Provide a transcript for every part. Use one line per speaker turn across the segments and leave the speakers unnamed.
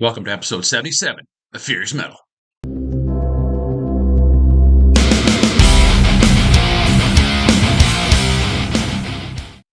Welcome to episode 77 of Fierce Metal.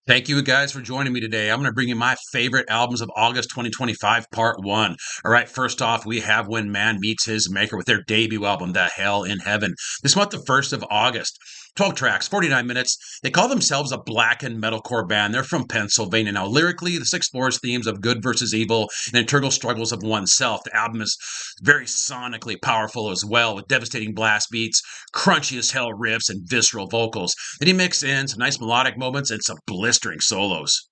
Thank you guys for joining me today. I'm going to bring you my favorite albums of August 2025, part 1. All right, first off, we have When Man Meets His Maker with their debut album, The Hell in Heaven. This month, the 1st of August. 12 tracks, 49 minutes. They call themselves a blackened metalcore band. They're from Pennsylvania. Now, lyrically, this explores themes of good versus evil and internal struggles of oneself. The album is very sonically powerful as well, with devastating blast beats, crunchy as hell riffs, and visceral vocals. Then he mixes in some nice melodic moments and some blistering solos.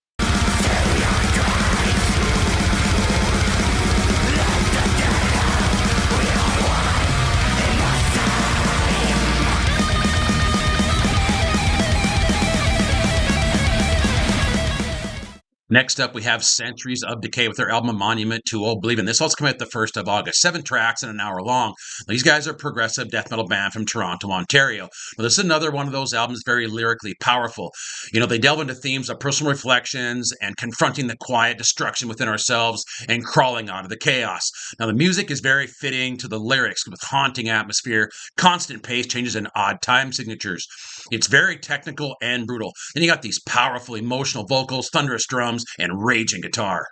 Next up, we have Centuries of Decay with their album Monument to Oblivion. This also came out the 1st of August. 7 tracks and an hour long. These guys are a progressive death metal band from Toronto, Ontario. Now, this is another one of those albums very lyrically powerful. You know, they delve into themes of personal reflections and confronting the quiet destruction within ourselves and crawling out of the chaos. Now, the music is very fitting to the lyrics with haunting atmosphere, constant pace changes, and odd time signatures. It's very technical and brutal. Then you got these powerful, emotional vocals, thunderous drums, and raging guitar.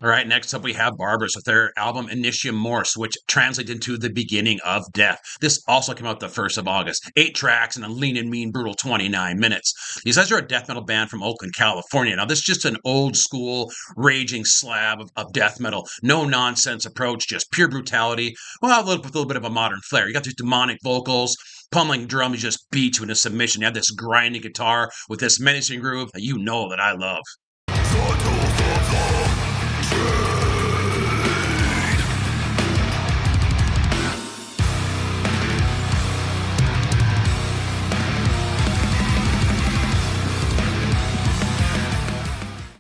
All right, next up we have Barbers with their album Initium Morse, which translates into the beginning of death. This also came out the 1st of August. 8 tracks and a lean and mean brutal 29 minutes. These guys are a death metal band from Oakland, California. Now, this is just an old school raging slab of death metal. No nonsense approach, just pure brutality. Well, with a little bit of a modern flair. You got these demonic vocals, pummeling drums just beat you into submission. You have this grinding guitar with this menacing groove that you know that I love.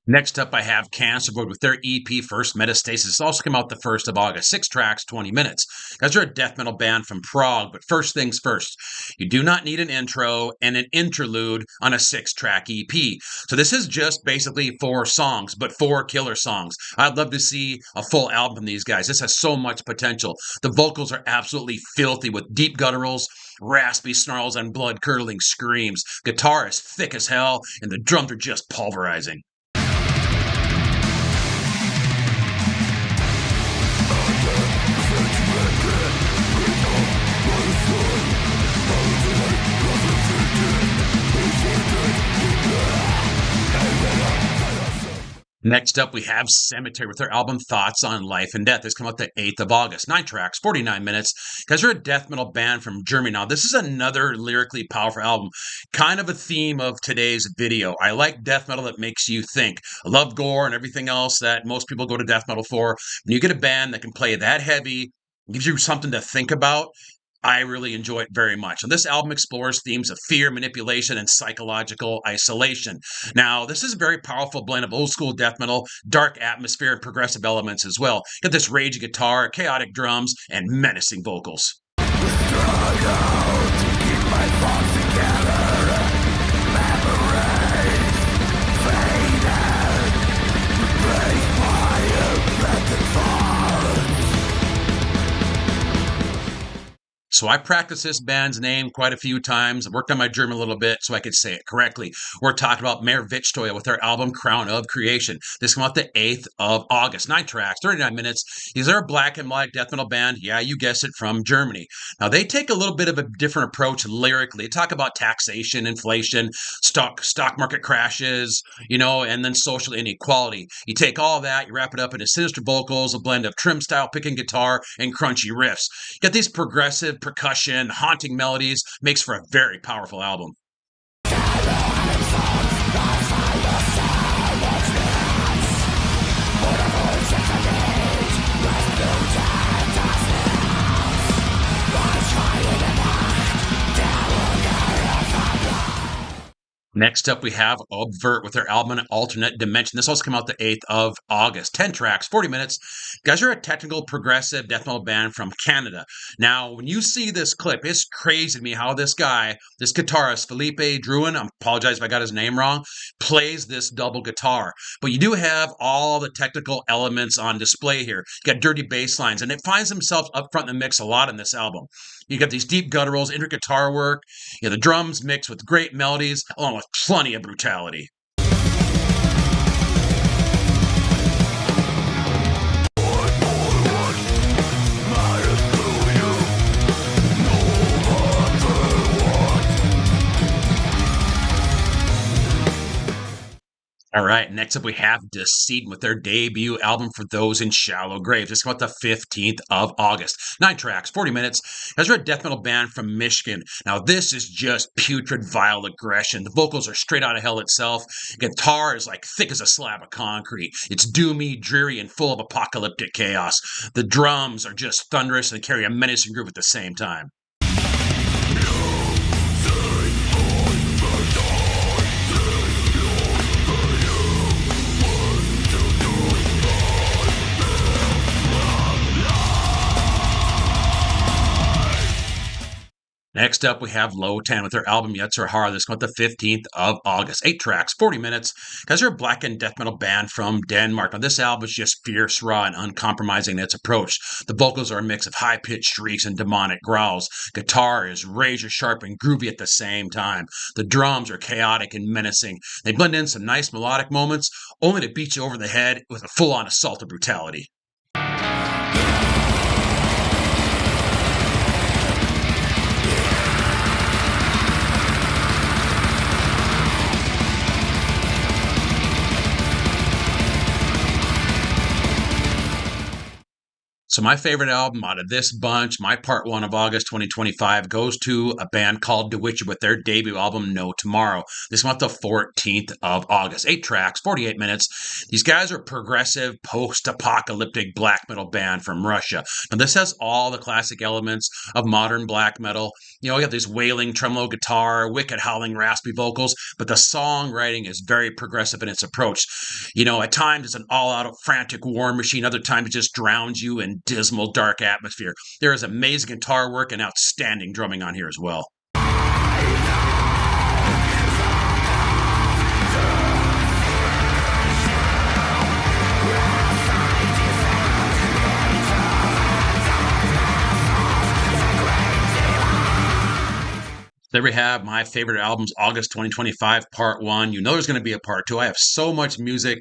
Next up, I have Cancervoid with their EP First Metastasis. This also came out the 1st of August. 6 tracks, 20 minutes. Guys are a death metal band from Prague, but first things first. You do not need an intro and an interlude on a 6-track EP. So this is just basically 4 songs, but 4 killer songs. I'd love to see a full album from these guys. This has so much potential. The vocals are absolutely filthy with deep gutturals, raspy snarls, and blood-curdling screams. Guitar is thick as hell, and the drums are just pulverizing. Next up, we have Cemetery with their album Thoughts on Life and Death. This came out the 8th of August. 9 tracks, 49 minutes. Guys are a death metal band from Germany. Now, this is another lyrically powerful album. Kind of a theme of today's video. I like death metal that makes you think. I love gore and everything else that most people go to death metal for. When you get a band that can play that heavy, gives you something to think about, I really enjoy it very much. And this album explores themes of fear, manipulation, and psychological isolation. Now, this is a very powerful blend of old school death metal, dark atmosphere, and progressive elements as well. Got this raging guitar, chaotic drums, and menacing vocals. So I practiced this band's name quite a few times. I worked on my German a little bit so I could say it correctly. We're talking about MEHRWERTSTEUER with their album Crown of Creation. This came out the 8th of August. 9 tracks, 39 minutes. These are a black and white death metal band. Yeah, you guessed it, from Germany. Now, they take a little bit of a different approach lyrically. They talk about taxation, inflation, stock market crashes, and then social inequality. You take all of that, you wrap it up into sinister vocals, a blend of trim-style picking guitar, and crunchy riffs. You got these progressive percussion, haunting melodies, makes for a very powerful album. Next up, we have Obvert with their album Alternate Dimension. This also came out the 8th of August. 10 tracks, 40 minutes. Guys are a technical progressive death metal band from Canada. Now, when you see this clip, it's crazy to me how this guy, this guitarist, Philippe Drouin, I apologize if I got his name wrong, plays this double guitar. But you do have all the technical elements on display here. You got dirty bass lines, and it finds himself up front in the mix a lot in this album. You got these deep gutturals, intricate guitar work, the drums mixed with great melodies, along with plenty of brutality. All right, next up we have Deceit with their debut album For Those in Shallow Graves. It's about the 15th of August. 9 tracks, 40 minutes. Guys are a death metal band from Michigan. Now, this is just putrid, vile aggression. The vocals are straight out of hell itself. Guitar is like thick as a slab of concrete. It's doomy, dreary, and full of apocalyptic chaos. The drums are just thunderous and carry a menacing groove at the same time. Next up, we have Lowtan with their album Yetzer Hara. This comes out the 15th of August. 8 tracks, 40 minutes. Guys are a black and death metal band from Denmark. Now, this album is just fierce, raw, and uncompromising in its approach. The vocals are a mix of high-pitched shrieks and demonic growls. Guitar is razor-sharp and groovy at the same time. The drums are chaotic and menacing. They blend in some nice melodic moments, only to beat you over the head with a full-on assault of brutality. So my favorite album out of this bunch, my part 1 of August 2025, goes to a band called DEWICHOR with their debut album, No Tomorrow. This month, the 14th of August. 8 tracks, 48 minutes. These guys are progressive, post-apocalyptic black metal band from Russia. Now, this has all the classic elements of modern black metal. You have this wailing tremolo guitar, wicked howling raspy vocals, but the songwriting is very progressive in its approach. At times it's an all-out frantic war machine. Other times it just drowns you in dismal, dark atmosphere. There is amazing guitar work and outstanding drumming on here as well. There we have my favorite albums, August 2025, part 1. There's going to be a part 2. I have so much music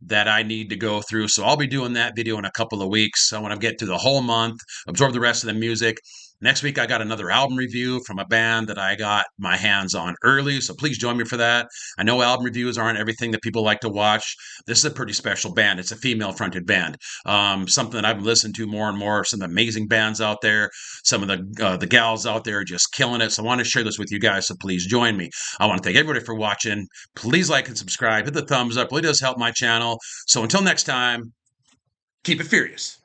that I need to go through, so I'll be doing that video in a couple of weeks. I want to get through the whole month, absorb the rest of the music. Next week, I got another album review from a band that I got my hands on early, so please join me for that. I know album reviews aren't everything that people like to watch. This is a pretty special band. It's a female-fronted band. Something that I've listened to more and more. Some amazing bands out there. Some of the gals out there are just killing it. So I want to share this with you guys, so please join me. I want to thank everybody for watching. Please like and subscribe. Hit the thumbs up. It really does help my channel. So until next time, keep it furious.